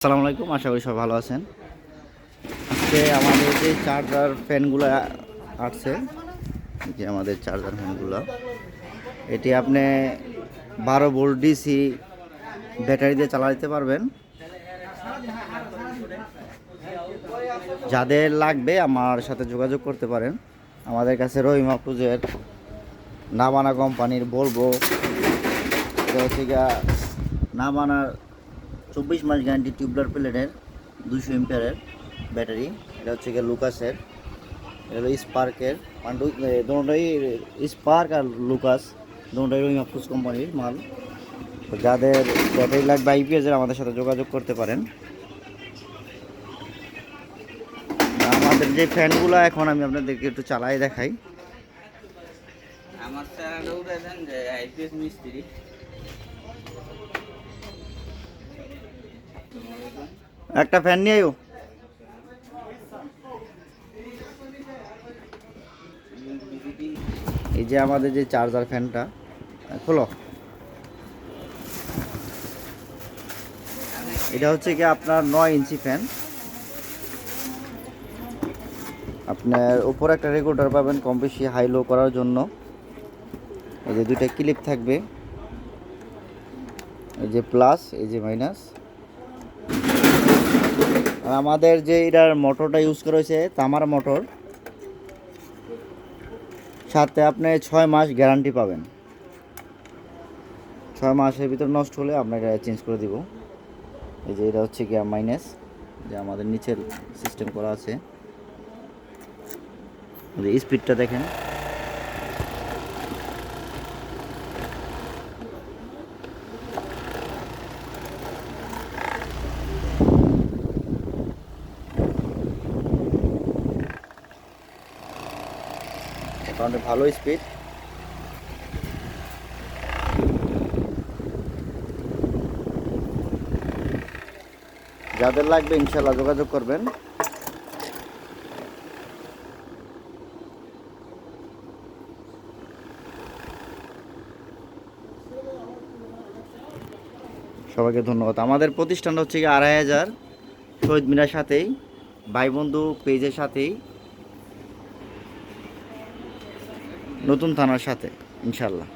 আসসালামু আলাইকুম, আশা করি সব ভালো আছেন। আজকে আমাদের যে চার্জার ফ্যানগুলো আসছে, যে আমাদের চার্জার ফ্যানগুলো, এটি আপনি 12 ভোল্ট ডিসি ব্যাটারি দিয়ে চালাতে পারবেন। যাদের লাগবে আমার সাথে যোগাযোগ করতে পারেন। আমাদের কাছে রহিমা প্রুজের নাবানা কোম্পানির বলবো, এটা হচ্ছে গিয়া নাবানার 24 মাস গ্যারান্টি টিউবলার প্লেটের 200 এম্পিয়ারের ব্যাটারি। এটা হচ্ছে গিয়ে লুকাসের, এটা হলো স্পার্কের দুটোই স্পার্ক আর লুকাস দুটোই রহিমা প্রুজ কোম্পানির মাল। তো যাদের ব্যাটারি লাগবে আইপিএসের আমাদের সাথে যোগাযোগ করতে পারেন। আমাদের যে ফ্যানগুলো এখন আমি আপনাদেরকে একটু চালাই দেখাই। আমার স্যার উঠে দেন যে আইপিএস মিস্ত্রি। একটা ফ্যান নিয়ে আয়ো। এই যে আমাদের যে চার্জার ফ্যানটা খোলো, এটা হচ্ছে কি আপনার 9 ইঞ্চি ফ্যান। আপনার উপরে একটা রেগুলেটর পাবেন কম বেশি হাই লো করার জন্য। এই যে দুইটা ক্লিপ থাকবে, এই যে প্লাস, এই যে মাইনাস। আর আমাদের যে এটার মোটরটা ইউজ করা হয়েছে তামার মোটর, সাথে আপনি 6 মাস গ্যারান্টি পাবেন। 6 মাসের ভিতর নষ্ট হলে আপনাকে চেঞ্জ করে দিব। এই যে এটা হচ্ছে কি মাইনাস, যে আমাদের নিচের সিস্টেম করা আছে। যে স্পিডটা দেখেন, মোটামুটি ভালো স্পিড। যাদের লাগবে ইনশাল্লাহ যোগাযোগ করবেন। সবাইকে ধন্যবাদ। আমাদের প্রতিষ্ঠানটা হচ্ছে কি 2500 শহীদ মিনার সাথেই, ভাই বন্ধু পেজের সাথেই, নতুন থানার সাথে ইনশাল্লাহ।